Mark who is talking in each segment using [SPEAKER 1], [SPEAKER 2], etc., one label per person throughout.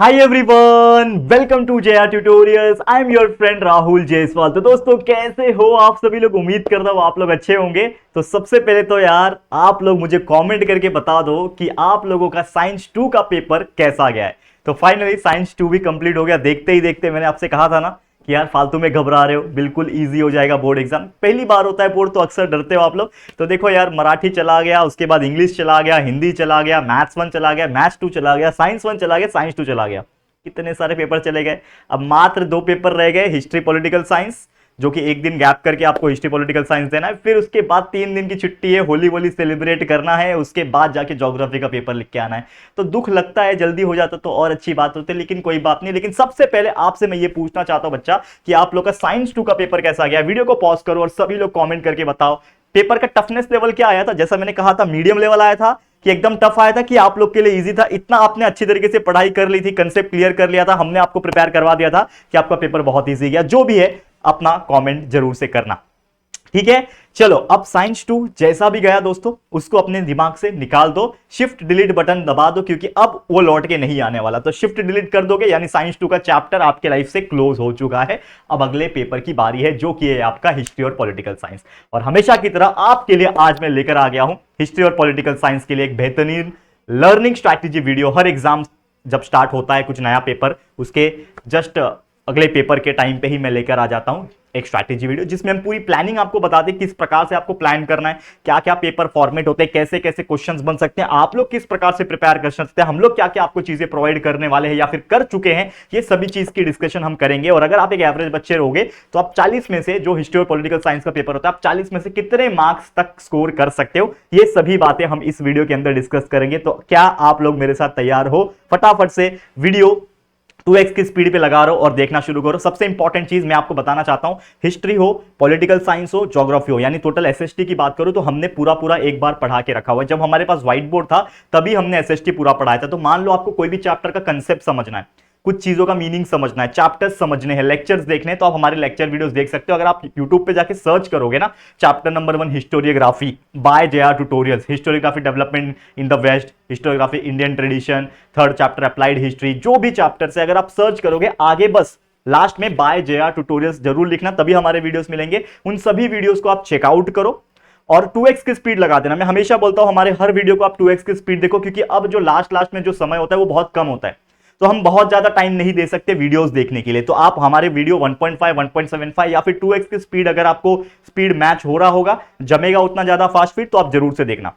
[SPEAKER 1] Hi everyone, welcome to JR tutorials. I am your friend Rahul Jaiswal. तो दोस्तों, कैसे हो आप सभी लोग? उम्मीद करता हूं आप लोग अच्छे होंगे। तो सबसे पहले तो यार आप लोग मुझे कमेंट करके बता दो कि आप लोगों का साइंस 2 का पेपर कैसा गया है। तो फाइनली साइंस 2 भी कंप्लीट हो गया। देखते ही देखते मैंने आपसे कहा था ना कि यार फालतू में घबरा रहे हो, बिल्कुल इजी हो जाएगा बोर्ड एग्जाम। पहली बार होता है बोर्ड तो अक्सर डरते हो आप लोग। तो देखो यार, मराठी चला गया, उसके बाद इंग्लिश चला गया, हिंदी चला गया, मैथ्स 1 चला गया, मैथ्स 2 चला गया, साइंस 1 चला गया, साइंस 2 चला गया। कितने सारे पेपर चले गए। अब मात्र 2 पेपर रह गए, हिस्ट्री पॉलिटिकल साइंस, जो कि एक दिन गैप करके आपको हिस्ट्री पॉलिटिकल साइंस देना है। फिर उसके बाद 3 दिन की छुट्टी है, होली वोली सेलिब्रेट करना है, उसके बाद जाके ज्योग्राफी का पेपर लिख के आना है। तो दुख लगता है, जल्दी हो जाता तो और अच्छी बात होती, लेकिन कोई बात नहीं। लेकिन सबसे पहले आपसे मैं ये पूछना चाहता हूं बच्चा कि आप लोग का साइंस 2 का पेपर कैसा गया। वीडियो को पॉज करो और सभी लोग कॉमेंट करके बताओ पेपर का टफनेस लेवल क्या आया था। जैसा मैंने कहा था मीडियम लेवल आया था कि एकदम टफ आया था कि आप लोग के लिए इजी था। इतना आपने अच्छी तरीके से पढ़ाई कर ली थी, कंसेप्ट क्लियर कर लिया था, हमने आपको प्रिपेयर करवा दिया था कि आपका पेपर बहुत इजी गया। जो भी है अपना कमेंट जरूर से करना, ठीक है। चलो, अब साइंस 2 जैसा भी गया दोस्तों, उसको अपने दिमाग से निकाल दो। शिफ्ट डिलीट बटन दबा दो, क्योंकि अब वो लौट के नहीं आने वाला। तो शिफ्ट डिलीट कर दोगे यानी साइंस 2 का चैप्टर आपके लाइफ से क्लोज हो चुका है। अब अगले पेपर की बारी है, जो कि है आपका हिस्ट्री और पॉलिटिकल साइंस। और हमेशा की तरह आपके लिए आज मैं लेकर आ गया हूं हिस्ट्री और पॉलिटिकल साइंस के लिए एक बेहतरीन लर्निंग स्ट्रैटेजी वीडियो। हर एग्जाम जब स्टार्ट होता है कुछ नया पेपर, उसके जस्ट अगले पेपर के टाइम पे ही मैं लेकर आ जाता हूं एक स्ट्रैटेजी वीडियो, जिसमें हम पूरी प्लानिंग आपको बताते हैं किस प्रकार से आपको प्लान करना है, क्या क्या पेपर फॉर्मेट होते हैं, कैसे कैसे क्वेश्चंस बन सकते हैं, आप लोग किस प्रकार से प्रिपेयर कर सकते हैं, हम लोग क्या क्या आपको चीजें प्रोवाइड करने वाले हैं या फिर कर चुके हैं। ये सभी चीज की डिस्कशन हम करेंगे। और अगर आप एक एवरेज बच्चे रहोगे तो आप 40 में से, जो हिस्ट्री और पॉलिटिकल साइंस का पेपर होता है, आप 40 में से कितने मार्क्स तक स्कोर कर सकते हो, ये सभी बातें हम इस वीडियो के अंदर डिस्कस करेंगे। तो क्या आप लोग मेरे साथ तैयार हो? फटाफट से वीडियो 2x की स्पीड पे लगा रहा हो और देखना शुरू करो। सबसे इंपॉर्टेंट चीज मैं आपको बताना चाहता हूं, हिस्ट्री हो, पॉलिटिकल साइंस हो, ज्योग्राफी हो, यानी टोटल एसएसटी की बात करूं तो हमने पूरा पूरा एक बार पढ़ा के रखा हुआ है। जब हमारे पास व्हाइट बोर्ड था तभी हमने एसएसटी पूरा पढ़ाया था। तो मान लो आपको कोई भी चैप्टर का कंसेप्ट समझना है, कुछ चीजों का मीनिंग समझना है, चैप्टर्स समझने हैं, लेक्चर्स देखने हैं, तो आप हमारे लेक्चर वीडियोस देख सकते हो। अगर आप यूट्यूब पे जाके सर्च करोगे ना, chapter number 1 historiography by JR tutorials, historiography development in the west, historiography Indian tradition, third chapter applied history, जो भी चैप्टर्स है अगर आप सर्च करोगे आगे, बस लास्ट में बाय जेआर ट्यूटोरियल्स जरूर लिखना, तभी हमारे वीडियोस मिलेंगे। उन सभी वीडियोस को आप चेकआउट करो और 2x की स्पीड लगा देना। मैं हमेशा बोलता हूं हमारे हर वीडियो को आप 2x की स्पीड देखो, क्योंकि अब जो लास्ट में जो समय होता है वो बहुत कम होता है, तो हम बहुत ज्यादा टाइम नहीं दे सकते वीडियोस देखने के लिए। तो आप हमारे वीडियो 1.5, 1.75 या फिर 2x की स्पीड, अगर आपको स्पीड मैच हो रहा होगा, जमेगा उतना ज्यादा फास्ट स्पीड, तो आप जरूर से देखना।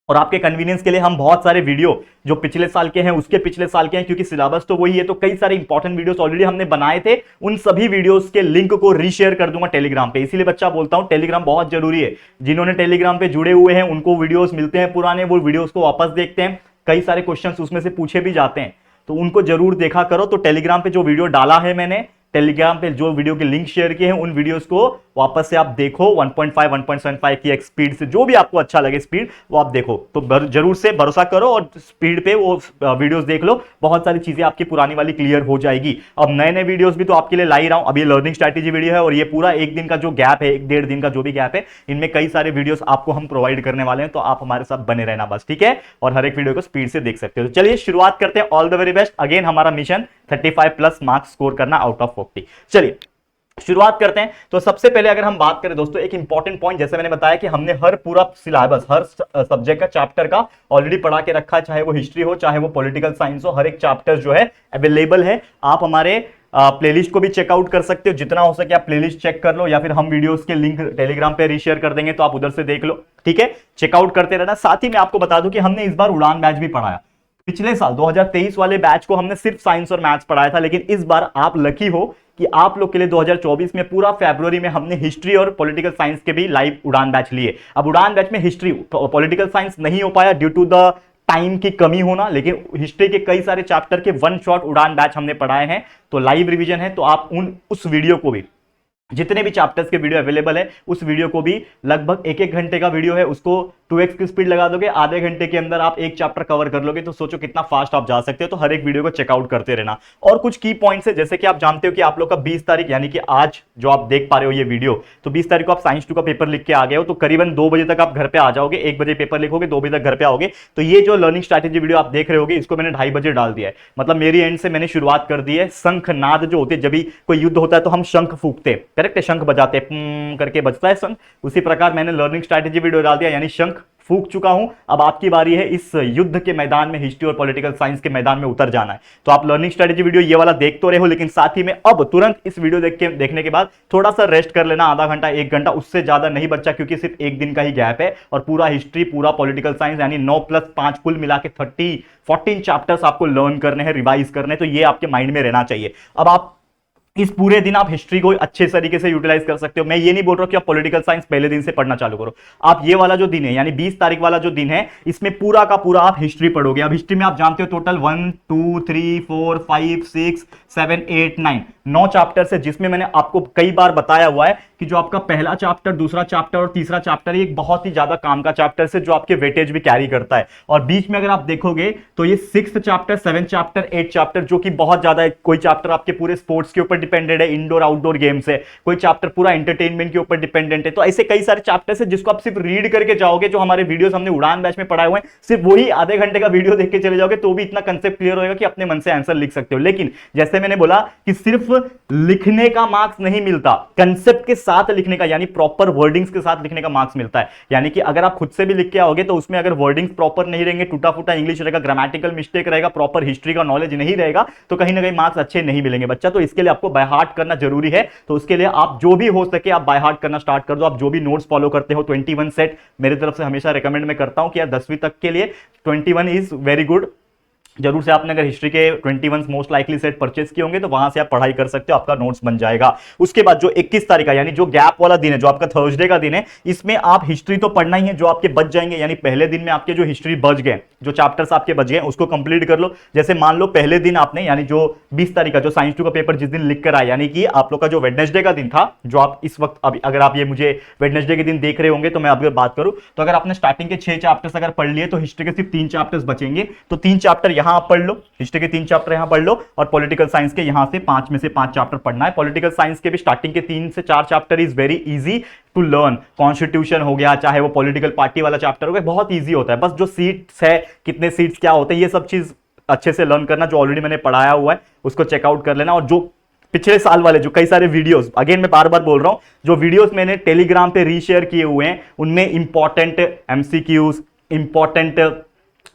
[SPEAKER 1] और आपके कन्वीनियंस के लिए हम बहुत सारे वीडियो जो पिछले साल के हैं, उसके पिछले साल के हैं, क्योंकि सिलेबस तो वही है, तो कई सारे इंपॉर्टेंट वीडियोस ऑलरेडी हमने बनाए थे। उन सभी वीडियोस के लिंक को रीशेयर कर दूंगा टेलीग्राम पे। इसीलिए बच्चा बोलता हूं टेलीग्राम बहुत जरूरी है। जिन्होंने टेलीग्राम पे जुड़े हुए हैं उनको वीडियोस मिलते हैं पुराने, वो वीडियोस को वापस देखते हैं, कई सारे क्वेश्चंस उसमें से पूछे भी जाते हैं, तो उनको जरूर देखा करो। तो टेलीग्राम पे जो वीडियो डाला है मैंने, टेलीग्राम पे जो वीडियो के लिंक शेयर किए हैं, उन वीडियोस को वापस से आप देखो 1.5, 1.75 की एक स्पीड से, जो भी आपको अच्छा लगे स्पीड वो आप देखो। तो जरूर से भरोसा करो और स्पीड पे वो वीडियोस देख लो, बहुत सारी चीजें आपकी पुरानी वाली क्लियर हो जाएगी। अब नए नए वीडियोस भी तो आपके लिए ला ही रहा हूं। अब ये लर्निंग स्ट्रैटेजी वीडियो है और ये पूरा एक दिन का जो गैप है, 1-1.5 दिन का जो भी गैप है, इनमें कई सारे वीडियोस आपको हम प्रोवाइड करने वाले हैं। तो आप हमारे साथ बने रहना बस, ठीक है, और हर एक वीडियो को स्पीड से देख सकते हो। तो चलिए शुरुआत करते हैं। All the very best. Again हमारा मिशन 35+ मार्क्स स्कोर करना आउट ऑफ 40। चलिए शुरुआत करते हैं। तो सबसे पहले अगर हम बात करें दोस्तों, एक इंपॉर्टेंट पॉइंट, जैसे मैंने बताया कि हमने हर पूरा सिलेबस, हर सब्जेक्ट का चैप्टर का ऑलरेडी पढ़ा के रखा है, चाहे वो हिस्ट्री हो चाहे वो पॉलिटिकल साइंस हो, हर एक चैप्टर जो है अवेलेबल है। आप हमारे प्लेलिस्ट को भी चेकआउट कर सकते हो, जितना हो सके आप प्लेलिस्ट चेक कर लो, या फिर हम वीडियोस के लिंक टेलीग्राम पे रीशेयर कर देंगे, तो आप उधर से देख लो, ठीक है, चेकआउट करते रहना। साथ ही मैं आपको बता दूं कि हमने इस बार उड़ान बैच भी पढ़ाया। पिछले साल 2023 वाले बैच को हमने सिर्फ साइंस और मैथ्स पढ़ाया था, लेकिन इस बार आप लकी हो कि आप लोग के लिए 2024 में पूरा फरवरी में हमने हिस्ट्री और पॉलिटिकल साइंस के भी लाइव उड़ान बैच लिए। अब उड़ान बैच में हिस्ट्री, पॉलिटिकल साइंस नहीं हो पाया ड्यू टू द टाइम की कमी होना, लेकिन हिस्ट्री के कई सारे चैप्टर के वन शॉट उड़ान बैच हमने पढ़ाए हैं। तो लाइव रिवीजन है, तो आप उस वीडियो को भी जितने भी चैप्टर्स के वीडियो अवेलेबल है उस वीडियो को भी लगभग एक एक घंटे का वीडियो है, उसको 2x की स्पीड लगा दोगे, आधे घंटे के अंदर आप एक चैप्टर कवर कर लोगे। तो सोचो कितना फास्ट आप जा सकते हो। तो हर एक वीडियो को चेकआउट करते रहना। और कुछ की पॉइंट्स है, जैसे कि आप जानते हो कि आप लोग का 20 तारीख यानी कि आज जो आप देख पा रहे हो ये वीडियो, तो 20 तारीख को आप साइंस 2 का पेपर लिख के आ गए हो, तो करीबन 2 बजे तक आप घर पे आ जाओगे। 1 बजे पेपर लिखोगे, 2 बजे तक घर पे आओगे। तो ये जो लर्निंग स्ट्रैटेजी वीडियो आप देख रहे होगे, इसको मैंने 2:30 बजे डाल दिया है। मतलब मेरी एंड से मैंने शुरुआत कर दी है। शंखनाद जो होते, जब भी कोई युद्ध होता है तो हम शंख फूकते, करेक्ट है, शंख बजाते करके बजता है शंख। उसी प्रकार मैंने लर्निंग स्ट्रैटेजी वीडियो डाल दिया, यानी शंख फूक चुका हूं। अब आपकी बारी है इस युद्ध के मैदान में, हिस्ट्री और पॉलिटिकल साइंस के मैदान में उतर जाना है। तो आप लर्निंग स्ट्रैटेजी वीडियो ये वाला देख तो रहे हो, लेकिन साथ ही में अब तुरंत इस वीडियो देखने के बाद थोड़ा सा रेस्ट कर लेना, आधा घंटा 1 घंटा, उससे ज्यादा नहीं बच्चा, क्योंकि सिर्फ 1 दिन का ही गैप है और पूरा हिस्ट्री, पूरा पॉलिटिकल साइंस यानी 9+5 कुल मिला के 14 चैप्टर्स आपको लर्न करने हैं, रिवाइज करने हैं। तो ये आपके माइंड में रहना चाहिए। अब आप इस पूरे दिन आप हिस्ट्री को अच्छे तरीके से यूटिलाइज कर सकते हो। मैं ये नहीं बोल रहा कि आप पॉलिटिकल साइंस पहले दिन से पढ़ना चालू करो। आप ये वाला जो दिन है यानी 20 तारीख वाला जो दिन है, इसमें पूरा का पूरा आप हिस्ट्री पढ़ोगे। अब हिस्ट्री में आप जानते हो टोटल 1 2 3 4 5 6 7 8 9 चैप्टर्स है, जिसमें मैंने आपको कई बार बताया हुआ है कि जो आपका पहला चैप्टर, दूसरा चैप्टर और तीसरा चैप्टर एक बहुत ही ज्यादा काम का चैप्टर है, जो आपके वेटेज भी कैरी करता है। और बीच में अगर आप देखोगे तो ये 6th chapter, 7th chapter, 8th chapter जो कि बहुत ज्यादा है। कोई चैप्टर आपके पूरे स्पोर्ट्स के ऊपर डिपेंडेंट है, इंडोर आउटडोर गेम्स है, कोई चैप्टर पूरा एंटरटेनमेंट के ऊपर डिपेंडेंट है। तो ऐसे कई सारे चैप्टर्स है जिसको आप सिर्फ रीड करके जाओगे। जो हमारे वीडियोस हमने उड़ान बैच में पढ़ाए हुए हैं, सिर्फ वही आधे घंटे का वीडियो देख के चले जाओगे तो भी इतना कंसेप्ट क्लियर होगा कि अपने मन से आंसर लिख सकते हो। लेकिन जैसे मैंने बोला कि सिर्फ लिखने का मार्क्स नहीं मिलता, कंसेप्ट के साथ लिखने का यानी प्रॉपर वर्डिंग्स के साथ लिखने का मार्क्स मिलता है। यानी कि अगर आप खुद से भी लिख के आओगे तो उसमें अगर वर्डिंग्स प्रॉपर नहीं रहेंगे, टूटा फूटा इंग्लिश रहेगा, ग्रामेटिकल मिस्टेक रहेगा, प्रॉपर हिस्ट्री का नॉलेज नहीं रहेगा, तो कहीं ना कहीं मार्क्स अच्छे नहीं मिलेंगे बच्चा। तो इसके लिए आपको बाय हार्ट करना जरूरी है। तो उसके लिए आप जो भी हो सके आप बाय हार्ट करना स्टार्ट कर दो। आप जो भी नोट्स फॉलो करते हो, 21 सेट मेरी तरफ से हमेशा रिकमेंड मैं करता हूं कि यार 10वीं तक के लिए 21 इज वेरी गुड। जरूर से आपने अगर हिस्ट्री के 21 मोस्ट लाइकली सेट परचेस किए होंगे तो वहां से आप पढ़ाई कर सकते हो, आपका नोट्स बन जाएगा। उसके बाद जो 21 तारीख का यानी जो गैप वाला दिन है, जो आपका थर्सडे का दिन है, इसमें आप हिस्ट्री तो पढ़ना ही है। जो आपके बच जाएंगे यानी पहले दिन में आपके जो हिस्ट्री बच गए, जो चैप्टर्स आपके बच गए उसको कंप्लीट कर लो। जैसे मान लो पहले दिन आपने यानी जो 20 तारीख का जो साइंस 2 का पेपर जिस दिन लिख कर आए, यानी कि आप लोग का जो वेडनेसडे का दिन था, जो आप इस वक्त अभी अगर आप ये मुझे वेडनेसडे के दिन देख रहे होंगे तो मैं अगर बात करूं तो अगर आपने स्टार्टिंग के 6 चैप्टर्स अगर पढ़ लिए तो हिस्ट्री के सिर्फ 3 चैप्टर्स बचेंगे। तो 3 चैप्टर यहां आप पढ़ लो, हिस्ट्री के 3 चैप्टर यहां पढ़ लो और पॉलिटिकल साइंस के यहां से 5 में से 5 चैप्टर पढ़ना है। पॉलिटिकल साइंस के भी स्टार्टिंग के 3 से 4 chapter is very easy to learn. Constitution हो गया, चाहे वो पॉलिटिकल पार्टी वाला चैप्टर हो गया, बहुत इजी होता है। बस जो सीट्स है, कितने सीट्स क्या होते हैं, ये सब चीज अच्छे से लर्न करना, जो ऑलरेडी मैंने पढ़ाया हुआ है उसको चेकआउट कर लेना। और जो पिछले साल वाले जो कई सारे वीडियोस, अगेन मैं बार बार बोल रहा हूं, जो वीडियोस मैंने टेलीग्राम पे रीशेयर किए हुए हैं उनमें इंपॉर्टेंट एमसीक्यूज, इंपॉर्टेंट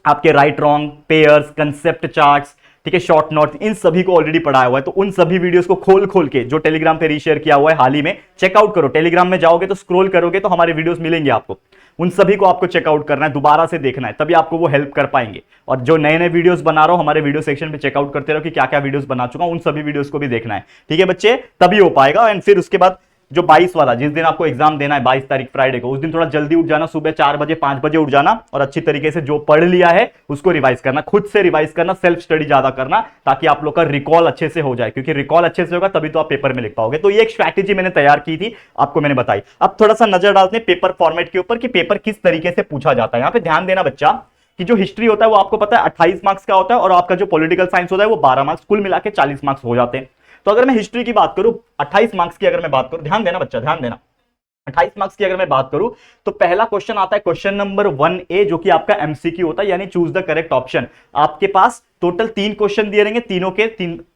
[SPEAKER 1] आपके right wrong pairs, concept charts, ठीक है, शॉर्ट नोट्स, इन सभी को ऑलरेडी पढ़ाया हुआ है। तो उन सभी वीडियोस को खोल खोल के जो टेलीग्राम पे रीशेयर किया हुआ है हाल ही में, चेकआउट करो। टेलीग्राम में जाओगे तो स्क्रॉल करोगे तो हमारे वीडियोस मिलेंगे आपको, उन सभी को आपको चेकआउट करना है, दोबारा से देखना है, तभी आपको वो हेल्प कर पाएंगे। और जो नए नए वीडियोस बना रहा हूं हमारे वीडियो सेक्शन पे चेकआउट करते रहो कि क्या क्या वीडियोस बना चुका हूं, उन सभी वीडियोस को भी देखना है, ठीक है बच्चे, तभी हो पाएगा। एंड फिर उसके बाद जो 22 वाला, जिस दिन आपको एग्जाम देना है 22 तारीख फ्राइडे को, उस दिन थोड़ा जल्दी उठ जाना, सुबह 4 बजे 5 बजे उठ जाना और अच्छी तरीके से जो पढ़ लिया है उसको रिवाइज करना, खुद से रिवाइज करना, सेल्फ स्टडी ज्यादा करना, ताकि आप लोग का रिकॉल अच्छे से हो जाए, क्योंकि रिकॉल अच्छे से होगा तभी तो आप पेपर में लिख पाओगे। तो ये एक स्ट्रैटेजी मैंने तैयार की थी, आपको मैंने बताई। अब थोड़ा सा नजर डालते हैं पेपर फॉर्मेट के ऊपर कि पेपर किस तरीके से पूछा जाता है। यहां पर ध्यान देना बच्चा कि जो हिस्ट्री होता है वो आपको पता है 28 मार्क्स का होता है और आपका जो पॉलिटिकल साइंस होता है वो 12 मार्क्स, कुल मिला के 40 मार्क्स हो जाते हैं। तो अगर मैं हिस्ट्री की बात करूं, 28 मार्क्स की अगर मैं बात करूं, ध्यान देना बच्चा, ध्यान देना, 28 मार्क्स की अगर मैं बात करूं तो पहला क्वेश्चन आता है क्वेश्चन नंबर 1A, जो कि आपका एमसीक्यू होता है, यानी चूज द करेक्ट ऑप्शन। आपके पास टोटल 3 क्वेश्चन दिए रहेंगे, तीनों के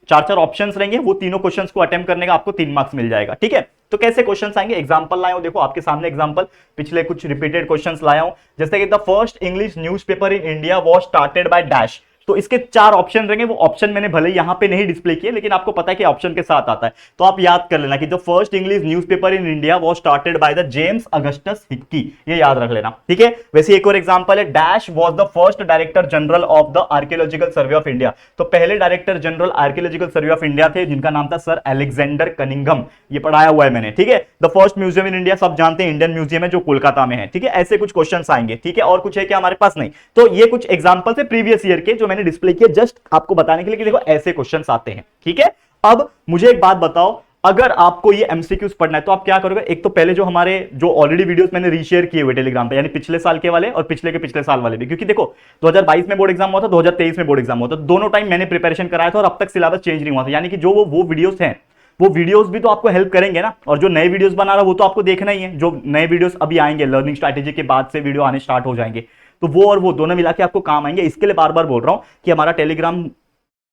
[SPEAKER 1] 4 ऑप्शंस रहेंगे, वो तीनों क्वेश्चंस को अटेम्प्ट करने का आपको 3 मार्क्स मिल जाएगा, ठीक है। तो कैसे क्वेश्चंस आएंगे, एग्जांपल लाया हूं, देखो आपके सामने एग्जांपल, पिछले कुछ रिपीटेड क्वेश्चंस लाया हूं, जैसे कि the first English newspaper in India was started by dash. तो इसके 4 ऑप्शन रहेंगे, वो ऑप्शन मैंने भले यहां पे नहीं डिस्प्ले किए, लेकिन आपको पता है कि ऑप्शन के साथ आता है, तो आप याद कर लेना कि the first English newspaper in India was started by the James Augustus Hickey, ये याद रख लेना, ठीक है। वैसे एक और एग्जांपल है, dash was the first director general of the archaeological survey of India. तो पहले director general archaeological survey of India थे जिनका नाम था सर अलेक्जेंडर कनिंघम, ये पढ़ाया हुआ है मैंने, ठीक है। The first museum in India सब जानते हैं, इंडियन म्यूजियम है जो कोलकाता में है, ठीक है। ऐसे कुछ क्वेश्चन आएंगे, ठीक है। और कुछ है क्या हमारे पास, नहीं। तो ये कुछ एग्जांपल है प्रीवियस ईयर के जो मैंने डिस्प्ले किए, जस्ट आपको बताने के लिए कि देखो ऐसे क्वेश्चंस आते हैं, ठीक है। अब मुझे एक बात बताओ, अगर आपको ये एमसीक्यूज पढ़ना है तो आप क्या करोगे, एक तो पहले जो हमारे जो ऑलरेडी वीडियोस मैंने रीशेयर किए हुए टेलीग्राम पे, यानी पिछले साल के वाले और पिछले के पिछले साल वाले भी, क्योंकि देखो 2022 में बोर्ड एग्जाम हुआ था, 2023 में बोर्ड एग्जाम हुआ था, दोनों टाइम मैंने प्रिपरेशन कराया था और अब तक सिलेबस चेंज नहीं हुआ था, यानी कि जो वो वीडियोस हैं वो वीडियोस भी तो आपको हेल्प करेंगे ना, और जो नए वीडियोस बना रहा है वो तो आपको देखना ही है, जो नए वीडियोस अभी आएंगे लर्निंग स्ट्रैटेजी के बाद से वीडियो आने स्टार्ट हो जाएंगे, तो वो और वो दोनों मिला के आपको काम आएंगे। इसके लिए बार बार बोल रहा हूं कि हमारा टेलीग्राम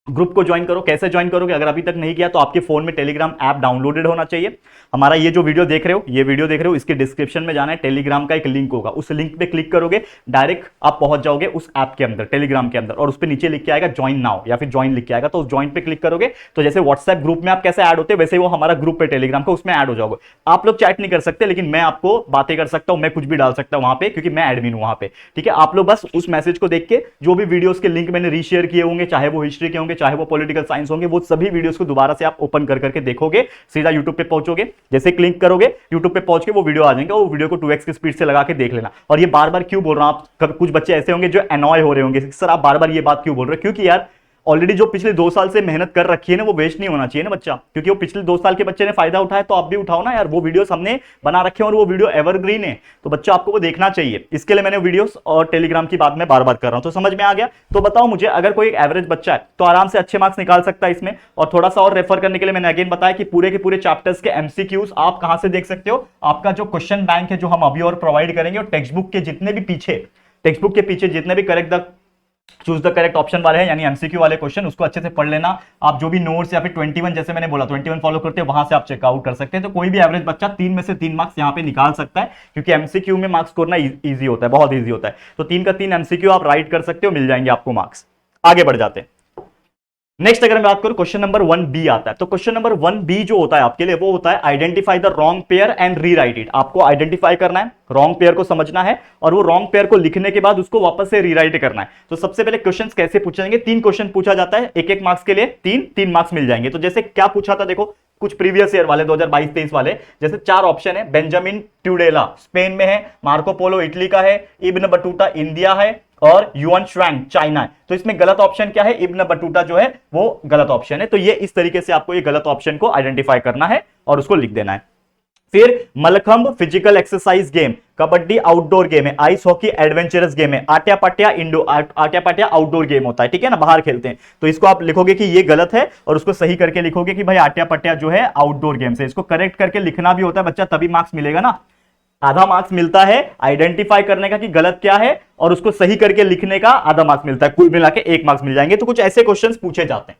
[SPEAKER 1] ग्रुप को ज्वाइन करो। कैसे ज्वाइन करोगे, अगर अभी तक नहीं किया तो आपके फोन में टेलीग्राम ऐप डाउनलोडेड होना चाहिए। हमारा ये जो वीडियो देख रहे हो, ये वीडियो देख रहे हो, इसके डिस्क्रिप्शन में जाना है, टेलीग्राम का एक लिंक होगा, उस लिंक पे क्लिक करोगे, डायरेक्ट आप पहुंच जाओगे उस ऐप के अंदर, टेलीग्राम के अंदर, और उस पे नीचे लिख के आएगा ज्वाइन नाउ या फिर ज्वाइन लिख के आएगा, तो उस ज्वाइन पे क्लिक करोगे तो जैसे व्हाट्सएप ग्रुप में आप कैसे ऐड होते हैं वैसे वो हमारा ग्रुप पे टेलीग्राम का, उसमें ऐड हो जाओगे। आप लोग चैट नहीं कर सकते, लेकिन मैं आपको बातें कर सकता हूं, मैं कुछ भी डाल सकता हूं वहां पे, क्योंकि मैं एडमिन हूं वहां पे, ठीक है। आप लोग बस उस मैसेज को देख के जो भी वीडियोस के लिंक मैंने रीशेयर किए होंगे, चाहे वो हिस्ट्री के होंगे, चाहे वो पॉलिटिकल साइंस होंगे, वो सभी वीडियोस को दोबारा से आप ओपन कर करके देखोगे, सीधा यूट्यूब पे पहुंचोगे, जैसे क्लिक करोगे यूट्यूब पे पहुंच के वो वीडियो आ जाएंगे, वो वीडियो को 2x की स्पीड से लगा के देख लेना। और ये बार बार क्यों बोल रहा हूं, आप कुछ बच्चे ऐसे होंगे जो एनॉय हो रहे होंगे, सर आप बार बार ये बात क्यों बोल रहे हो, क्योंकि यार ऑलरेडी जो पिछले 2 साल से मेहनत कर रखी है ना, वो वेस्ट नहीं होना चाहिए ना बच्चा, क्योंकि वो पिछले 2 साल के बच्चे ने फायदा उठाया, तो आप भी उठाओ ना यार, वो वीडियोस हमने बना रखे हैं और वो वीडियो एवरग्रीन है, तो बच्चा आपको वो देखना चाहिए। इसके लिए मैंने वीडियोस और टेलीग्राम की बात मैं बार बार कर रहा हूं, तो समझ में आ गया। तो बताओ मुझे, अगर कोई एक एवरेज बच्चा है तो आराम से अच्छे मार्क्स निकाल सकता है इसमें। और थोड़ा सा और रेफर करने के लिए मैंने अगेन बताया कि पूरे के पूरे चैप्टर्स के एमसीक्यूज आप कहां से देख सकते हो, आपका जो क्वेश्चन बैंक है जो हम अभी और प्रोवाइड करेंगे, और टेक्स्ट बुक के जितने भी पीछे, टेक्स्ट बुक के पीछे जितने भी correct the choose the correct option वाले हैं, यानी एमसीक्यू वाले क्वेश्चन, उसको अच्छे से पढ़ लेना। आप जो भी नोट्स या फिर 21 जैसे मैंने बोला 21 फॉलो करते हैं, वहां से आप चेकआउट कर सकते हैं। तो कोई भी एवरेज बच्चा 3 में से 3 मार्क्स यहां पे निकाल सकता है, क्योंकि एमसीक्यू में मार्क्स स्कोर ना इजी होता है, बहुत इजी होता है। तो 3 का 3 एमसीक्यू आप राइट कर सकते हो, मिल जाएंगे आपको मार्क्स। आगे बढ़ जाते हैं। नेक्स्ट अगर मैं बात करूं, क्वेश्चन नंबर 1B आता है, तो क्वेश्चन नंबर 1B जो होता है आपके लिए, वो होता है identify the wrong pair and rewrite it. आपको आइडेंटिफाई करना है, रॉन्ग पेयर को समझना है, और वो रॉन्ग पेयर को लिखने के बाद उसको वापस से रीराइट करना है। तो सबसे पहले क्वेश्चंस कैसे पूछे जाएंगे, 3 क्वेश्चन पूछा जाता है, 1-1 मार्क्स के लिए 3 मार्क्स मिल जाएंगे। तो जैसे क्या पूछा था, देखो कुछ प्रीवियस ईयर वाले 2022-23 वाले, जैसे 4 ऑप्शन है, बेंजामिन ट्यूडेला स्पेन में है, मार्को पोलो इटली का है, इब्न बटूटा इंडिया है, और युआन श्वांग चाइना है। तो इसमें गलत ऑप्शन क्या है, इब्न बटूटा जो है वो गलत ऑप्शन है। तो ये इस तरीके से आपको ये गलत ऑप्शन को आइडेंटिफाई करना है और उसको लिख देना है। फिर mallakhamb physical exercise game, kabaddi outdoor game है, आइस हॉकी एडवेंचरस गेम है, आट्या पाट्या आउटडोर गेम होता है, ठीक है ना, बाहर खेलते हैं। तो इसको आप लिखोगे कि ये गलत है और उसको सही करके लिखोगे कि भाई आट्या पाट्या जो है आउटडोर गेम्स है। इसको करेक्ट करके लिखना भी होता है बच्चा, तभी मार्क्स मिलेगा ना। आधा मार्क्स मिलता है आइडेंटिफाई करने का कि गलत क्या है, और उसको सही करके लिखने का आधा मार्क्स मिलता है, कुल मिला के 1 मार्क्स मिल जाएंगे। तो कुछ ऐसे क्वेश्चंस पूछे जाते हैं।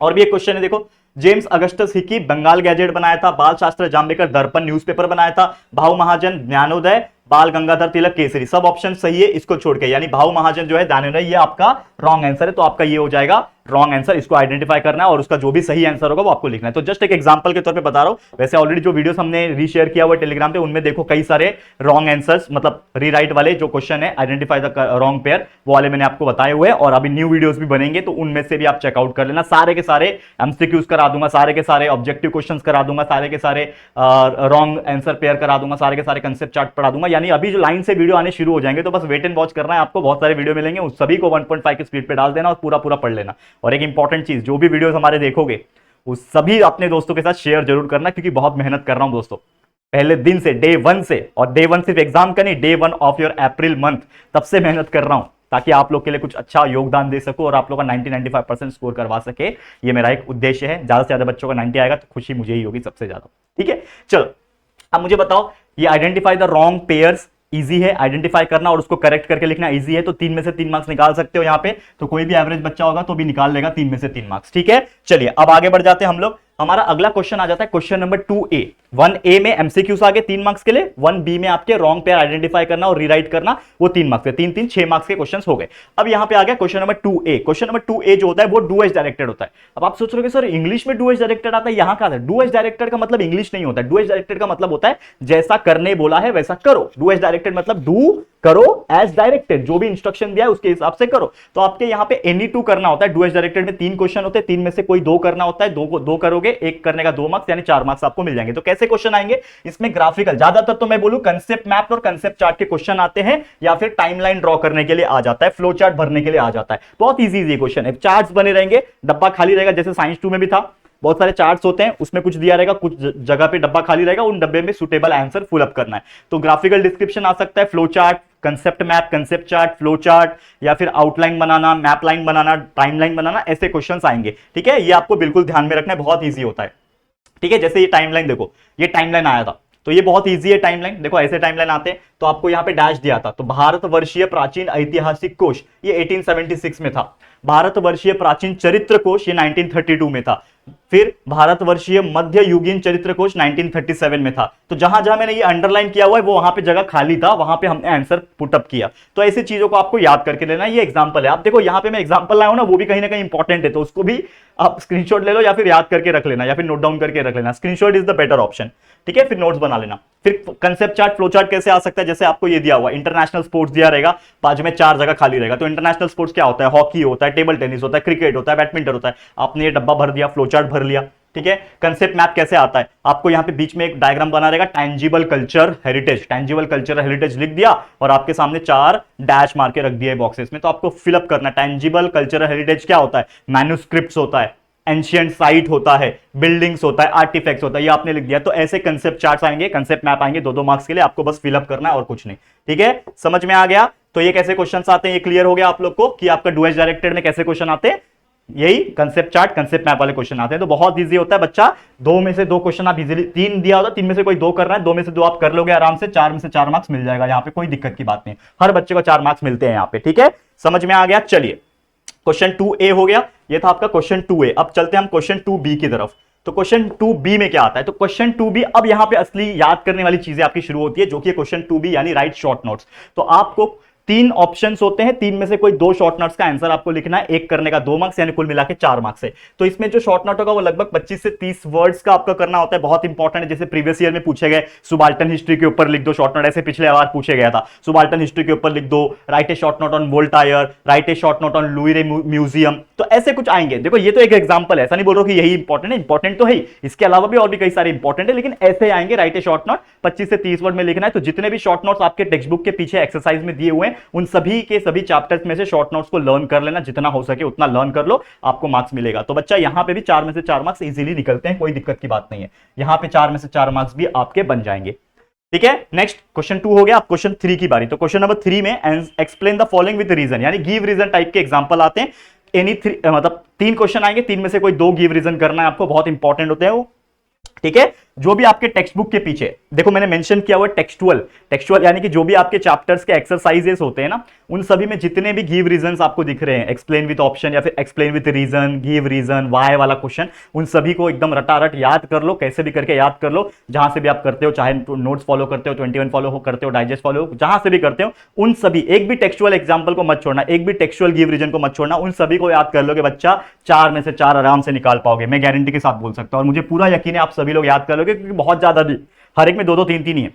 [SPEAKER 1] और भी एक क्वेश्चन है, देखो James Augustus Hicky Bengal gazette बनाया था, बाल शास्त्र जाम्बेकर दर्पण न्यूज़पेपर बनाया था, भाऊ महाजन ज्ञानोदय, बाल गंगाधर तिलक केसरी, सब ऑप्शन सही है इसको छोड़ के, यानी भाऊ महाजन जो है ज्ञानोदय, ये आपका रॉन्ग आंसर है। तो आपका ये हो जाएगा रॉन्ग आंसर, इसको आइडेंटिफाई करना है और उसका जो भी सही आंसर होगा वो आपको लिखना है। तो जस्ट एक एग्जांपल के तौर पे बता रहा हूं, वैसे ऑलरेडी जो वीडियोस हमने रीशेयर किया हुआ टेलीग्राम पे, उनमें देखो कई सारे रॉन्ग आंसर्स, मतलब रीराइट वाले जो क्वेश्चन है, आइडेंटिफाई द रॉन्ग पेयर, वो वाले मैंने आपको बताए हुए हैं। और अभी न्यू वीडियोस भी बनेंगे, तो उनमें से भी आप चेकआउट कर लेना। सारे के सारे एमसीक्यूज करा दूंगा, सारे के सारे ऑब्जेक्टिव क्वेश्चंस करा दूंगा, सारे के सारे रॉन्ग आंसर पेयर करा दूंगा, सारे के सारे कंसेप्ट चार्ट पढ़ा दूंगा। यानी अभी जो लाइन से वीडियो आने शुरू हो जाएंगे, तो बस वेट एंड वॉच करना है आपको, बहुत सारे वीडियो मिलेंगे, उस सभी को 1.5 की स्पीड पे डाल देना और पूरा पूरा पढ़ लेना। और एक इंपॉर्टेंट चीज, जो भी वीडियोस हमारे देखोगे उस सभी अपने दोस्तों के साथ शेयर जरूर करना, क्योंकि बहुत मेहनत कर रहा हूं दोस्तों पहले दिन से, डे 1 से। और डे 1 सिर्फ एग्जाम का नहीं, day 1 of your April month, तब से मेहनत कर रहा हूं, ताकि आप लोग के लिए कुछ अच्छा योगदान दे सकूं और आप लोग का 90-95% स्कोर करवा सके। ये मेरा एक उद्देश्य है। ज्यादा से ज्यादा बच्चों का 90 आएगा तो खुशी मुझे ही होगी सबसे ज्यादा, ठीक है। चलो अब मुझे बताओ, ये identify the wrong pairs easy है आइडेंटिफाई करना, और उसको करेक्ट करके लिखना इजी है। तो 3 में से 3 मार्क्स निकाल सकते हो यहाँ पे। तो कोई भी एवरेज बच्चा होगा तो भी निकाल लेगा 3 में से 3 मार्क्स, ठीक है। चलिए अब आगे बढ़ जाते हैं हम लोग। हमारा अगला क्वेश्चन आ जाता है क्वेश्चन नंबर 2A। 1A में एमसीक्यूज आ गए 3 मार्क्स के लिए, 1B में आपके रॉन्ग पेयर आइडेंटिफाई करना और रीराइट करना, वो 3 मार्क्स के, 3-3 6 मार्क्स के क्वेश्चंस हो गए। अब यहां पे आ गया question number 2A। Question number 2A जो होता है वो डू एज डायरेक्टेड होता है। अब आप सोच रहे हो सर इंग्लिश में डू एज डायरेक्टेड आता है, यहां का आता है। डू एज डायरेक्टेड का मतलब इंग्लिश नहीं होता है। डू एज डायरेक्टेड का मतलब होता है जैसा करने बोला है वैसा करो। डू एज डायरेक्टेड मतलब डू करो एज डायरेक्टेड, जो भी इंस्ट्रक्शन दिया है उसके हिसाब से करो। तो आपके यहाँ पे एनी 2 करना होता है। डू एज डायरेक्टेड में 3 क्वेश्चन होते हैं, 3 में से कोई 2 करना होता है, 2 करोगे, 1 करने का 2 मार्क्स, यानी 4 मार्क्स आपको मिल जाएंगे। तो कैसे क्वेश्चन आएंगे इसमें, ग्राफिकल, ज्यादातर तो मैं बोलूं कंसेप्ट मैप और कंसेप्ट चार्ट के क्वेश्चन आते हैं, या फिर टाइमलाइन ड्रॉ करने के लिए आ जाता है, फ्लो चार्ट भरने के लिए आ जाता है। बहुत इजी क्वेश्चन है, चार्ट्स बने रहेंगे, डब्बा खाली रहेगा, जैसे साइंस 2 में भी था। बहुत सारे चार्ट्स होते हैं, उसमें कुछ दिया रहेगा, कुछ जगह पे डब्बा खाली रहेगा, उन डब्बे में सुटेबल आंसर फुल अप करना है। तो ग्राफिकल डिस्क्रिप्शन आ सकता है, flow chart, concept map, concept chart, flow chart, या फिर आउटलाइन बनाना, मैप लाइन बनाना, टाइमलाइन बनाना, ऐसे क्वेश्चंस आएंगे। ठीक है, ये आपको बिल्कुल ध्यान में रखना है, बहुत ईजी होता है। ठीक है, जैसे ये टाइमलाइन देखो, ये टाइमलाइन आया था, तो ये बहुत इजी है टाइमलाइन। देखो ऐसे टाइमलाइन आते हैं, तो आपको यहां पे डैश दिया था, तो भारतवर्षीय प्राचीन ऐतिहासिक कोश ये 1876 में था, भारतवर्षीय प्राचीन चरित्र कोश ये 1932 में था, फिर भारतवर्षीय मध्य युगीन चरित्र कोश 1937 में था। तो जहां जहां मैंने ये अंडरलाइन किया हुआ है वो वहां पे जगह खाली था, वहां पे हमने आंसर पुट अप किया। तो ऐसी चीजों को आपको याद करके लेना है। ये एग्जांपल है, आप देखो यहां पे मैं एग्जांपल लाया हूं ना, वो भी कहीं ना कहीं इंपॉर्टेंट है, तो उसको भी आप स्क्रीनशॉट ले लो या फिर याद करके रख लेना या फिर नोट डाउन करके रख लेना। Screenshot is the better option. ठीक है, फिर नोट्स बना लेना। फिर कंसेप्ट चार्ट, फ्लो चार्ट कैसे आ सकता है, जैसे आपको ये दिया हुआ इंटरनेशनल स्पोर्ट्स दिया रहेगा, बाजू में 4 जगह खाली रहेगा। तो इंटरनेशनल स्पोर्ट्स क्या होता है, हॉकी होता है, टेबल टेनिस होता है, क्रिकेट होता है, बैडमिंटन होता है। आपने ये डब्बा भर दिया, फ्लो चार्ट भर लिया। ठीक है, कंसेप्ट मैप कैसे आता है, आपको यहां पे बीच में एक डायग्राम बना रहेगा, tangible culture heritage, tangible culture heritage लिख दिया और आपके सामने 4 डैश मार के रख दिया बॉक्सेस में। तो आपको फिलअप करना है। टैंजिबल कल्चर हेरिटेज क्या होता है, मैन्युस्क्रिप्ट्स होता है, एंशियंट साइट होता है, बिल्डिंग्स होता है, आर्टिफैक्ट्स होता है, ये आपने लिख दिया। तो ऐसे कंसेप्ट चार्ट्स आएंगे, कंसेप्ट मैप आएंगे 2-2 मार्क्स के लिए, आपको बस फिलअप करना है और कुछ नहीं। ठीक है, समझ में आ गया। तो ये कैसे क्वेश्चंस आते हैं, ये क्लियर हो गया आप लोग को कि आपका डुएस डायरेक्टेड में कैसे क्वेश्चन आते हैं, यही कंसेप्ट चार्ट, कंसेप्ट मैप वाले क्वेश्चन आते हैं। तो बहुत इजी होता है बच्चा, 2 में से 2 क्वेश्चन आप इजीली, 3 दिया होता है, 3 में से कोई 2 कर रहा है, 2 में से 2 आप कर लोगे आराम से, 4 में से 4 मार्क्स मिल जाएगा। यहाँ पे कोई दिक्कत की बात नहीं, हर बच्चे को 4 मार्क्स मिलते हैं यहाँ पे। ठीक है, समझ में आ गया। चलिए, क्वेश्चन 2A हो गया, ये था आपका क्वेश्चन 2A। अब चलते हैं हम क्वेश्चन 2B की तरफ। तो क्वेश्चन 2B में क्या आता है, तो क्वेश्चन 2B, अब यहां पे असली याद करने वाली चीजें आपकी शुरू होती है, जो कि क्वेश्चन 2B यानी राइट शॉर्ट नोट्स। तो आपको 3 ऑप्शंस होते हैं, 3 में से कोई 2 शॉर्ट नोट्स का आंसर आपको लिखना है, एक करने का 2 मार्क्स, यानी कुल मिला के 4 मार्क्स है। तो इसमें जो शॉर्ट नोट होगा वो लगभग 25 से 30 वर्ड्स का आपका करना होता है, बहुत इंपॉर्टेंट है। जैसे प्रीवियस ईयर में पूछे गए, सुबाल्टन हिस्ट्री के ऊपर लिख दो शॉर्ट नोट, ऐसे पिछले बार पूछे गया था, सुबाल्टन हिस्ट्री के ऊपर लिख दो, write a short note on Voltaire, write a short note on Louvre museum. तो ऐसे कुछ आएंगे। देखो ये तो एक एग्जांपल है, ऐसा नहीं बोल रहा कि यही इंपॉर्टेंट है, इंपॉर्टेंट तो है, इसके अलावा भी और भी कई सारे इंपॉर्टेंट है, लेकिन ऐसे आएंगे। राइट ए शॉर्ट नोट 25 से 30 वर्ड में लिखना है। तो जितने भी शॉर्ट नोट्स आपके टेक्स्ट बुक के पीछे एक्सरसाइज में दिए हुए हैं, उन सभी के सभी चैप्टर्स में से शॉर्ट नोट्स को लर्न कर लेना, जितना हो सके उतना लर्न कर लो, आपको मार्क्स मिलेगा। तो बच्चा यहां पे भी 4 में से 4 मार्क्स इजीली निकलते हैं, कोई दिक्कत की बात नहीं है। यहां पे 4 में से 4 मार्क्स भी आपके बन जाएंगे। ठीक है, नेक्स्ट क्वेश्चन 2 हो गया, अब क्वेश्चन 3 की बारी। तो क्वेश्चन नंबर 3 में explain the following with reason, यानी गिव रीजन टाइप के एग्जांपल आते हैं। एनी 3 मतलब 3 क्वेश्चन आएंगे, 3 में से कोई 2 गिव रीजन करना है आपको, बहुत इंपॉर्टेंट होते हैं वो। ठीक है, जो भी आपके टेक्स्ट बुक के पीछे, देखो मैंने मेंशन किया हुआ टेक्सचुअल यानी कि जो भी आपके चैप्टर्स के एक्सरसाइजेस होते हैं ना, उन सभी में जितने भी गिव रीजंस आपको दिख रहे हैं, एक्सप्लेन विद ऑप्शन या फिर explain with reason, give reason, why वाला क्वेश्चन, उन सभी को एकदम रटारट याद कर लो, कैसे भी करके याद कर लो, जहां से भी आप करते हो, चाहे नोट्स फॉलो करते हो, 21 फॉलो करते हो, डाइजेस्ट फॉलो, जहां से भी करते हो, उन सभी, एक भी टेक्सचुअल एग्जाम्पल को मत छोड़ना, एक भी टेक्सचुअल गिव रीजन को मत छोड़ना, उन सभी को याद कर लोगे बच्चा, 4 में से 4 आराम से निकाल पाओगे, मैं गारंटी के साथ बोल सकता हूं। और मुझे पूरा यकीन है आप सभी लोग याद कर लोगे, क्योंकि बहुत ज्यादा भी, हर एक में 2-2 3-3 ही है,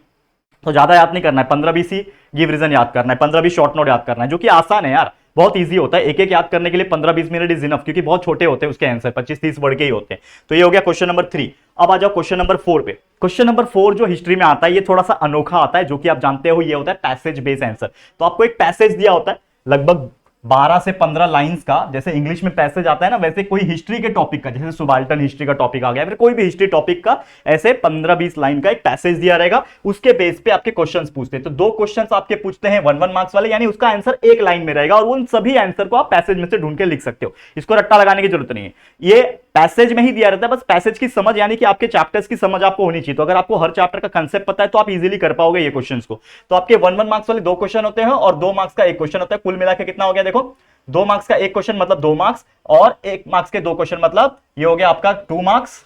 [SPEAKER 1] तो ज्यादा याद नहीं करना है, 15-20 ही गिव रीजन याद करना है, 15-20 शॉर्ट नोट याद करना है, जो कि आसान है यार, बहुत इजी होता है। एक एक याद करने के लिए 15-20 मिनट इज इनफ, क्योंकि बहुत छोटे होते हैं उसके आंसर, 25-30 वर्ड के ही होते हैं। तो ये हो गया क्वेश्चन नंबर 3। अब आ जाओ क्वेश्चन नंबर 4 पे। क्वेश्चन नंबर 4 जो हिस्ट्री में आता है, ये थोड़ा सा अनोखा आता है, जो कि आप जानते हो ये होता है पैसेज बेस्ड आंसर। तो आपको एक पैसेज दिया होता है लगभग 12 से 15 लाइंस का, जैसे इंग्लिश में पैसेज आता है ना, वैसे कोई हिस्ट्री के टॉपिक का, जैसे सुबाल्टन हिस्ट्री का टॉपिक आ गया, फिर कोई भी हिस्ट्री टॉपिक का ऐसे 15-20 लाइन का एक पैसेज दिया रहेगा, उसके बेस पे आपके क्वेश्चंस पूछते हैं। तो 2 क्वेश्चंस आपके पूछते हैं 1-1 मार्क्स वाले, यानी उसका आंसर एक लाइन में रहेगा, और उन सभी आंसर को आप पैसेज में से ढूंढ के लिख सकते हो, इसको रट्टा लगाने की जरूरत नहीं है, ये पैसेज में ही दिया रहता है। बस पैसेज की समझ, यानी कि आपके चैप्टर्स की समझ आपको होनी चाहिए। तो अगर आपको हर चैप्टर का कंसेप्ट पता है तो आप इजीली कर पाओगे ये क्वेश्चंस को। तो आपके 1-1 मार्क्स वाले 2 क्वेश्चन होते हैं और 2 मार्क्स का एक क्वेश्चन होता है, कुल मिला के कितना हो गया देखो, 2 मार्क्स का एक क्वेश्चन मतलब 2 मार्क्स, और 1 मार्क्स के 2 क्वेश्चन मतलब ये हो गया आपका 2 मार्क्स,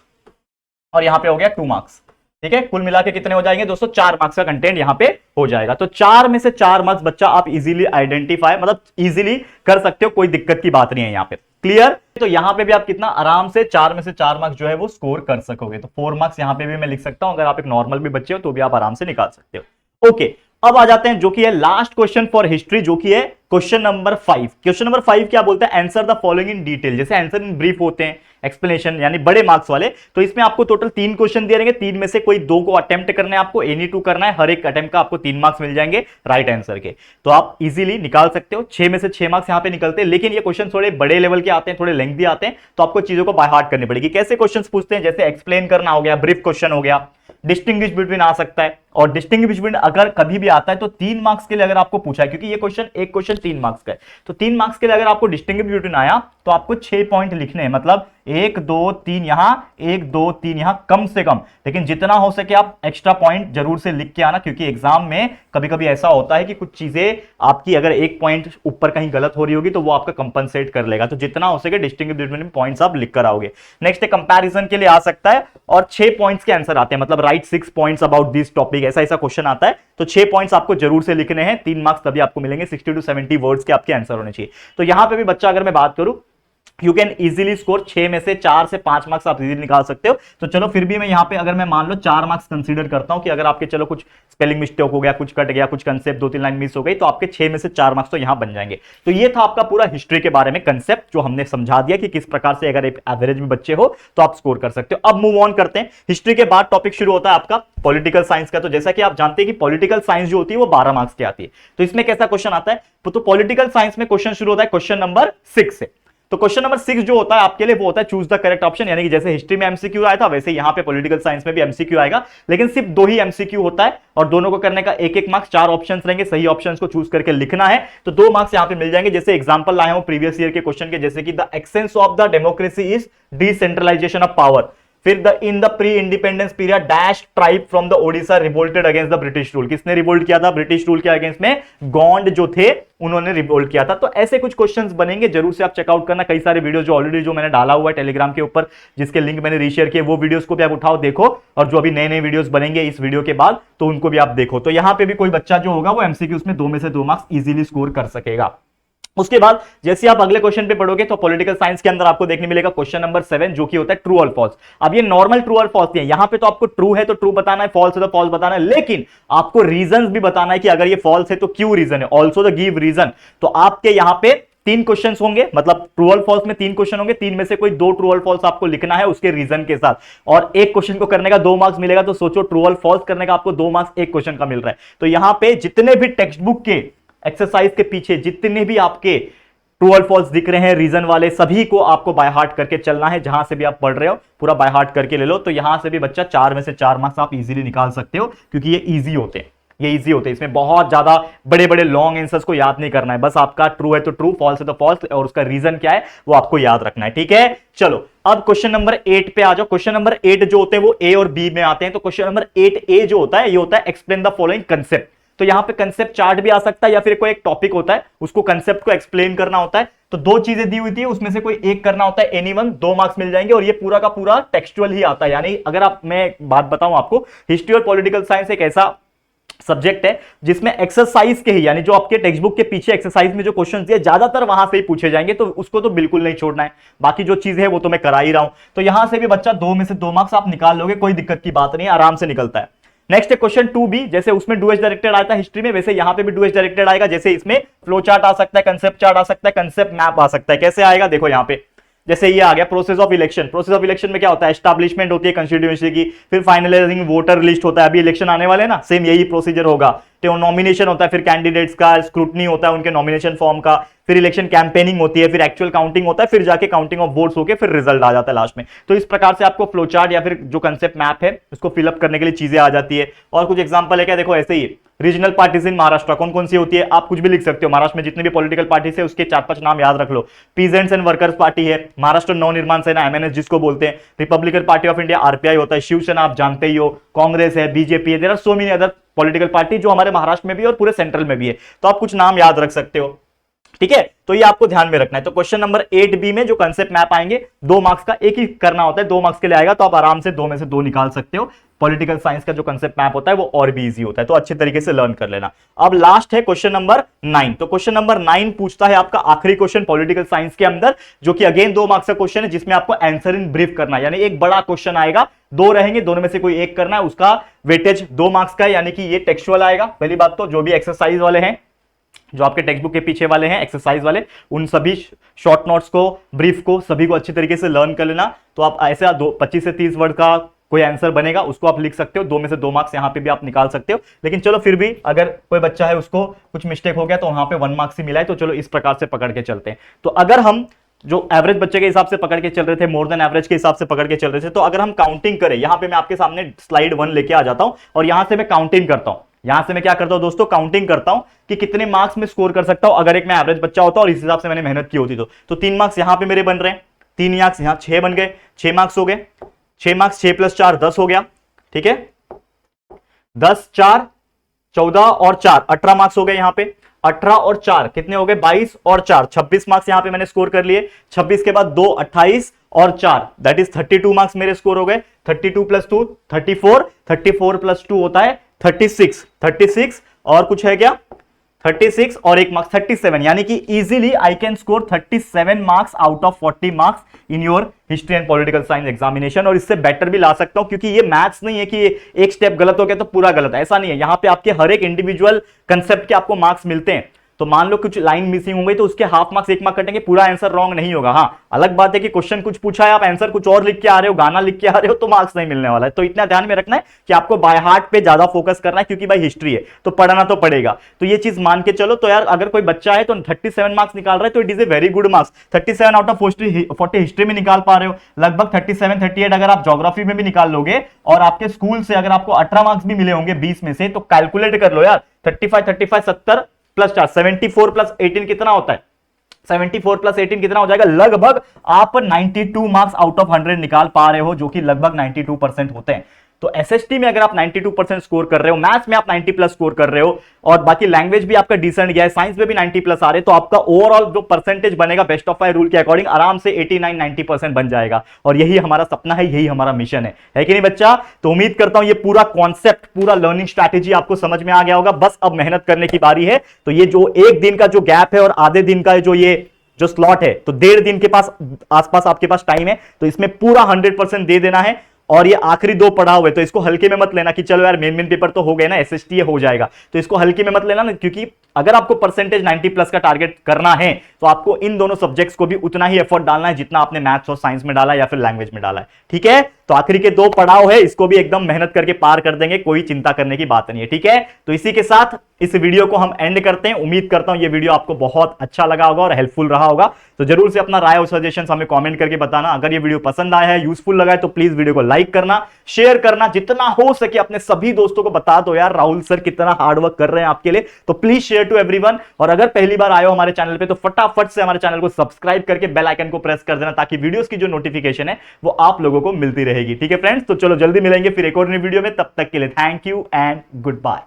[SPEAKER 1] और यहां पे हो गया 2 मार्क्स। ठीक है, कुल मिला के कितने हो जाएंगे दोस्तों, 4 मार्क्स का कंटेंट यहां पे हो जाएगा। तो 4 में से 4 मार्क्स बच्चा आप इजीली आइडेंटिफाई, मतलब इजीली कर सकते हो, कोई दिक्कत की बात नहीं है यहां पे। क्लियर? तो यहां पे भी आप कितना आराम से 4 में से 4 मार्क्स जो है वो स्कोर कर सकोगे। तो 4 मार्क्स यहां पे भी मैं लिख सकता हूं, अगर आप एक नॉर्मल भी बच्चे हो तो भी आप आराम से निकाल सकते हो। ओके, अब आ जाते हैं जो कि है लास्ट क्वेश्चन फॉर हिस्ट्री, जो कि है क्वेश्चन नंबर 5। क्वेश्चन नंबर 5 क्या बोलता है, answer the following in detail. जैसे आंसर इन ब्रीफ होते हैं, एक्सप्लेनेशन यानी बड़े मार्क्स वाले, तो इसमें आपको टोटल 3 क्वेश्चन दिए रहेंगे, 3 में से कोई 2 को अटेम्प्ट करना है आपको, एनी 2 करना है, हर एक अटेम्प्ट का आपको 3 मार्क्स मिल जाएंगे राइट आंसर के। तो आप इजीली निकाल सकते हो, 6 में से 6 मार्क्स यहां पे निकलते हैं। लेकिन ये क्वेश्चन थोड़े बड़े लेवल के आते हैं, थोड़े लेंथी आते हैं, तो आपको चीजों को बाय हार्ट करनी पड़ेगी। कैसे क्वेश्चन पूछते हैं, जैसे एक्सप्लेन करना हो गया, ब्रीफ क्वेश्चन हो गया, डिस्टिंग्विश बिटवीन आ सकता है, और डिस्टिंग्विश बिटवीन अगर कभी भी आता है तो 3 मार्क्स के लिए अगर आपको पूछा है, क्योंकि ये क्वेश्चन एक क्वेश्चन 3 मार्क्स का है, तो 3 मार्क्स के लिए अगर आपको डिस्टिंग्विश बिटवीन आया तो आपको 6 पॉइंट लिखने हैं, मतलब 1 2 3 यहां, 1 2 3 यहां कम से कम। लेकिन जितना हो सके आप एक्स्ट्रा पॉइंट जरूर से लिख के आना, क्योंकि एग्जाम में कभी कभी ऐसा होता है कि कुछ चीजें आपकी अगर 1 पॉइंट ऊपर कहीं गलत हो रही होगी तो वो आपका कंपनसेट कर लेगा। तो जितना हो सके डिस्टिंग्विश बिटवीन पॉइंट्स आप लिख कर आओगे। नेक्स्ट कंपैरिजन के लिए आ सकता है, और 6 पॉइंट्स के आंसर आते हैं, मतलब right 6 points about this topic, ऐसा ऐसा क्वेश्चन आता है। तो 6 पॉइंट्स आपको जरूर से लिखने हैं, 3 मार्क्स तभी आपको मिलेंगे, 60 to 70 वर्ड्स के आपके आंसर होने चाहिए। तो यहां पे भी बच्चा अगर मैं बात करूं, यू कैन इजीली स्कोर 6 में से 4 से 5 मार्क्स आप इजीली निकाल सकते हो। तो चलो फिर भी मैं यहां पे अगर मैं मान लो 4 मार्क्स कंसीडर करता हूं कि अगर आपके चलो कुछ स्पेलिंग मिस्टेक हो गया, कुछ कट गया, कुछ कंसेप्ट 2-3 लाइन मिस हो गई, तो आपके 6 में से 4 मार्क्स तो यहां बन जाएंगे। तो ये था आपका पूरा हिस्ट्री के बारे में कंसेप्ट, जो हमने समझा दिया कि किस प्रकार से अगर एक एवरेज में बच्चे हो तो आप स्कोर कर सकते हो। अब मूव ऑन करते हैं, हिस्ट्री के बाद टॉपिक शुरू होता है आपका पॉलिटिकल साइंस का। तो जैसा कि आप जानते हैं कि पॉलिटिकल साइंस जो होती है वो 12 मार्क्स की आती है। तो इसमें कैसा क्वेश्चन आता है, तो पॉलिटिकल साइंस में क्वेश्चन शुरू होता है क्वेश्चन नंबर 6 से। तो क्वेश्चन नंबर 6 जो होता है आपके लिए वो होता है चूज द करेक्ट ऑप्शन, यानी कि जैसे हिस्ट्री में एमसीक्यू आया था वैसे यहां पे पॉलिटिकल साइंस में भी एमसीक्यू आएगा, लेकिन सिर्फ 2 ही एमसीक्यू होता है, और दोनों को करने का 1-1 मार्क्स, 4 ऑप्शंस रहेंगे, सही ऑप्शंस को चूज करके लिखना है, तो 2 मार्क्स यहां पे मिल जाएंगे। जैसे एग्जांपल लाया हूं प्रीवियस ईयर के क्वेश्चन के, जैसे कि the essence of the democracy is decentralisation of power, फिर in the pre independence period dash tribe from the Odisha revolted against the British rule. किसने रिवोल्ट किया था, ब्रिटिश रूल के अगेंस्ट में गोंड जो थे उन्होंने रिवोल्ट किया था। तो ऐसे कुछ क्वेश्चंस बनेंगे, जरूर से आप चेकआउट करना। कई सारे वीडियो जो ऑलरेडी जो मैंने डाला हुआ है टेलीग्राम के ऊपर, जिसके लिंक मैंने रीशेयर किए, वो वीडियोस को भी आप उठाओ देखो, और जो अभी नए नए वीडियोस बनेंगे इस वीडियो के बाद तो उनको भी आप देखो। तो यहां पे भी कोई बच्चा जो होगा वो एमसीक्यूज में 2 में से 2 मार्क्स इजीली स्कोर कर सकेगा। उसके बाद जैसे आप अगले क्वेश्चन पे पढ़ोगे तो पॉलिटिकल साइंस के अंदर आपको देखने मिलेगा क्वेश्चन नंबर 7, जो कि होता है ट्रू और फॉल्स। अब ये नॉर्मल ट्रू और फॉल्स नहीं है, यहां पे तो आपको ट्रू है तो ट्रू बताना है, फॉल्स है तो फॉल्स बताना है, लेकिन आपको रीजंस भी बताना है कि अगर ये फॉल्स है तो क्यों रीजन है, ऑल्सो द गिव रीजन। तो आपके यहां पे 3 क्वेश्चंस होंगे, मतलब ट्रू और फॉल्स में 3 क्वेश्चन होंगे, 3 में से कोई 2 ट्रू और फॉल्स आपको लिखना है उसके रीजन के साथ, और एक क्वेश्चन को करने का 2 मार्क्स मिलेगा। तो सोचो ट्रू और फॉल्स करने का आपको 2 मार्क्स एक क्वेश्चन का मिल रहा है। तो यहां पे जितने भी टेक्स्ट बुक के एक्सरसाइज के पीछे जितने भी आपके ट्रू और फॉल्स दिख रहे हैं रीजन वाले, सभी को आपको बाय हार्ट करके चलना है। जहां से भी आप पढ़ रहे हो पूरा बाय हार्ट करके ले लो। तो यहां से भी बच्चा 4 में से 4 मार्क्स आप इजीली निकाल सकते हो, क्योंकि ये इजी होते हैं, ये इजी होते हैं। इसमें बहुत ज्यादा बड़े बड़े लॉन्ग आंसर्स को याद नहीं करना है, बस आपका ट्रू है तो ट्रू, फॉल्स है तो फॉल्स, और उसका रीजन क्या है वो आपको याद रखना है। ठीक है, चलो अब क्वेश्चन नंबर 8 पे आ जाओ। क्वेश्चन नंबर 8 जो होते हैं वो ए और बी में आते हैं। तो क्वेश्चन नंबर 8A जो होता है ये होता है एक्सप्लेन द फॉलोइंग कंसेप्ट। तो यहां पे कंसेप्ट चार्ट भी आ सकता है, या फिर कोई एक टॉपिक होता है उसको कंसेप्ट को एक्सप्लेन करना होता है। तो 2 चीजें दी हुई थी, उसमें से कोई एक करना होता है, एनीवन, 2 मार्क्स मिल जाएंगे। और ये पूरा का पूरा टेक्सचुअल ही आता है, यानी अगर आप, मैं बात बताऊं आपको, हिस्ट्री और पॉलिटिकल साइंस एक ऐसा सब्जेक्ट है जिसमें एक्सरसाइज के ही, यानी जो आपके टेक्स्ट बुक के पीछे एक्सरसाइज में जो क्वेश्चन दिए ज्यादातर वहां से ही पूछे जाएंगे, तो उसको तो बिल्कुल नहीं छोड़ना है। बाकी जो चीज है वो तो मैं करा ही रहा हूं। तो यहां से भी बच्चा 2 में से 2 मार्क्स आप निकाल लोगे, कोई दिक्कत की बात नहीं, आराम से निकलता है। नेक्स्ट है क्वेश्चन 2B, जैसे उसमें डू एज डायरेक्टेड आता है हिस्ट्री में, वैसे यहां पे भी डू एज डायरेक्टेड आएगा। जैसे इसमें फ्लो चार्ट आ सकता है, कंसेप्ट चार्ट आ सकता है, कंसेप्ट मैप आ सकता है। कैसे आएगा देखो यहां पे, जैसे ये आ गया process of election. Process of election में क्या होता है, एस्टैब्लिशमेंट होती है कंस्टिट्यूएंसी की, फिर फाइनलाइजिंग वोटर लिस्ट होता है, अभी इलेक्शन आने वाले हैं ना, सेम यही प्रोसीजर होगा। तो नॉमिनेशन होता है, फिर कैंडिडेट्स का स्क्रूटनी होता है उनके नॉमिनेशन फॉर्म का, फिर इलेक्शन कैंपेनिंग होती है, फिर एक्चुअल काउंटिंग होता है, फिर जाके काउंटिंग ऑफ वोट्स होके फिर रिजल्ट आ जाता है लास्ट में। तो इस प्रकार से आपको फ्लो चार्ट या फिर जो कंसेप्ट मैप है उसको फिलअप करने के लिए चीजें आ जाती है। और कुछ एग्जांपल है क्या, देखो ऐसे ही रीजनल पार्टीज इन महाराष्ट्र कौन कौन सी होती है, आप कुछ भी लिख सकते हो। महाराष्ट्र में जितने भी पॉलिटिकल पार्टीज है उसके 4-5 नाम याद रख लो। पीजेंट्स एंड वर्कर्स पार्टी है, महाराष्ट्र नवनिर्माण सेना एमएनएस जिसको बोलते हैं, Republican party of India RPI होता है, शिवसेना आप जानते ही हो, कांग्रेस है, बीजेपी है, there are so many other political party जो हमारे महाराष्ट्र में भी है और पूरे सेंट्रल में भी है। तो आप कुछ नाम याद रख सकते हो, ठीक है। तो ये आपको ध्यान में रखना है। तो क्वेश्चन नंबर 8B में जो कंसेप्ट मैप आएंगे 2 मार्क्स का, एक ही करना होता है, 2 मार्क्स के लिए आएगा, तो आप आराम से 2 में से 2 निकाल सकते हो। पॉलिटिकल साइंस का जो कंसेप्ट मैप होता है वो और भी इजी होता है, तो अच्छे तरीके से लर्न कर लेना। अब लास्ट है क्वेश्चन नंबर 9। तो क्वेश्चन नंबर 9 पूछता है आपका आखिरी क्वेश्चन पॉलिटिकल साइंस के अंदर, जो कि अगेन 2 मार्क्स का क्वेश्चन है, जिसमें आपको आंसर इन ब्रीफ करना है। यानी एक बड़ा क्वेश्चन आएगा, 2 रहेंगे, दोनों में से कोई एक करना है, उसका वेटेज 2 मार्क्स का है, यानी कि ये टेक्सचुअल आएगा। पहली बात तो जो भी एक्सरसाइज वाले हैं जो आपके टेक्स्ट बुक के पीछे वाले हैं एक्सरसाइज वाले, उन सभी शॉर्ट नोट्स को, ब्रीफ को, सभी को अच्छी तरीके से लर्न कर लेना। तो आप ऐसे 25 से 30 वर्ड का कोई आंसर बनेगा, उसको आप लिख सकते हो, 2 में से 2 मार्क्स यहां पे भी आप निकाल सकते हो। लेकिन चलो फिर भी अगर कोई बच्चा है उसको कुछ मिस्टेक हो गया तो वहां पे 1 मार्क्स ही मिला है, तो चलो इस प्रकार से पकड़ के चलते हैं। तो अगर हम जो एवरेज बच्चे के हिसाब से पकड़ के चल रहे थे, मोर देन एवरेज के हिसाब से पकड़ के चल रहे थे, तो अगर हम काउंटिंग करें, यहां पे मैं आपके सामने स्लाइड 1 लेके आ जाता हूं और यहां से मैं काउंटिंग करता हूं। यहां से मैं क्या करता हूं दोस्तों, काउंटिंग करता हूं कि कितने मार्क्स में स्कोर कर सकता हूं अगर एक मैं एवरेज बच्चा होता और इस हिसाब से मैंने मेहनत की होती। तो 3 मार्क्स यहां पे मेरे बन रहे हैं, 3 मार्क्स यहां 6 बन गए, 6 मार्क्स हो गए, 6 मार्क्स 6 + 4 10 हो गया, ठीक है। 10 4 14 और 4 18 मार्क्स हो गए। यहां पे 18 और 4 कितने हो गए, 22 और 4 26 मार्क्स यहां पे मैंने स्कोर कर लिए। 26 के बाद 2 28 और 4 दैट इज 32 मार्क्स मेरे स्कोर हो गए। 32 + 2 34, 34 + 2 होता है 36, 36 और कुछ है क्या, 36 और 1 मार्क्स 37, यानी कि easily I can score 37 marks out of 40 marks in your history and political science examination. और इससे बेटर भी ला सकता हूं, क्योंकि ये मैथ्स नहीं है कि एक स्टेप गलत हो गया तो पूरा गलत है, ऐसा नहीं है। यहां पे आपके हर एक इंडिविजुअल कंसेप्ट के आपको मार्क्स मिलते हैं। तो मान लो कुछ लाइन मिसिंग हो गई तो उसके हाफ मार्क्स 1 मार्क कटेंगे, पूरा आंसर रॉन्ग नहीं होगा। हाँ, अलग बात है कि क्वेश्चन कुछ पूछा है, आप आंसर कुछ और लिख के आ रहे हो, गाना लिख के आ रहे हो, तो मार्क्स नहीं मिलने वाला है। तो इतना ध्यान में रखना है कि आपको बाय हार्ट पे ज्यादा फोकस करना है, क्योंकि भाई हिस्ट्री है तो पढ़ना तो पड़ेगा। तो ये चीज मान के चलो। तो यार अगर कोई बच्चा है तो 37 मार्क्स निकाल रहा है तो it is a very good marks. 37 out of 40 history में निकाल पा रहे हो, लगभग 37 38 अगर आप ज्योग्राफी में भी निकाल लोगे, और आपके स्कूल से अगर आपको 18 मार्क्स भी मिले होंगे 20 में से, तो कैलकुलेट कर लो यार, 35 35 70 + 4 74 + 18 कितना होता है, 74 + 18 कितना हो जाएगा, लगभग आप 92 मार्क्स आउट ऑफ 100 निकाल पा रहे हो, जो कि लगभग 92% होते हैं। तो एसएसटी में अगर आप 92% स्कोर कर रहे हो, मैथ्स में आप 90+ स्कोर कर रहे हो, और बाकी लैंग्वेज भी आपका डिसेंट गया है, साइंस में भी 90+ आ रहे, तो आपका ओवरऑल जो परसेंटेज बनेगा बेस्ट ऑफ 5 रूल के अकॉर्डिंग आराम से 89-90% बन जाएगा। और यही हमारा सपना है, यही हमारा मिशन है कि नहीं बच्चा। तो उम्मीद करता हूं ये पूरा कॉन्सेप्ट, पूरा लर्निंग स्ट्रैटेजी आपको समझ में आ गया होगा। बस अब मेहनत करने की बारी है। तो ये जो 1 दिन का जो गैप है और आधे दिन का जो स्लॉट है, तो 1.5 दिन के पास आसपास आपके पास टाइम है, तो इसमें पूरा 100% दे देना है। और ये आखिरी 2 पढ़ाव है, तो इसको हल्के में मत लेना कि चलो यार मेन पेपर तो हो गए ना, एसएसटी हो जाएगा, तो इसको हल्के में मत लेना ना, क्योंकि अगर आपको परसेंटेज 90+ का टारगेट करना है तो आपको इन दोनों सब्जेक्ट्स को भी उतना ही एफर्ट डालना है जितना आपने मैथ्स और साइंस में डाला या फिर लैंग्वेज में डाला है, ठीक है। तो आखिरी के 2 पड़ाव है, इसको भी एकदम मेहनत करके पार कर देंगे, कोई चिंता करने की बात नहीं है, ठीक है। तो इसी के साथ इस वीडियो को हम एंड करते हैं। उम्मीद करता हूं ये वीडियो आपको बहुत अच्छा लगा होगा और हेल्पफुल रहा होगा। तो जरूर से अपना राय और सजेशन हमें कमेंट करके बताना। अगर ये वीडियो पसंद आया है, यूजफुल लगा है, तो प्लीज वीडियो को लाइक करना, शेयर करना, जितना हो सके अपने सभी दोस्तों को बता दो यार राहुल सर कितना हार्डवर्क कर रहे हैं आपके लिए। तो प्लीज शेयर टू एवरीवन। और अगर पहली बार आए हो हमारे चैनल पे तो फटाफट से हमारे चैनल को सब्सक्राइब करके बेल आइकन को प्रेस कर देना, ताकि वीडियोस की जो नोटिफिकेशन है वो आप लोगों को मिलती रहेगी, ठीक है फ्रेंड्स। तो चलो जल्दी मिलेंगे फिर एक और नई वीडियो में, तब तक के लिए thank you and good bye.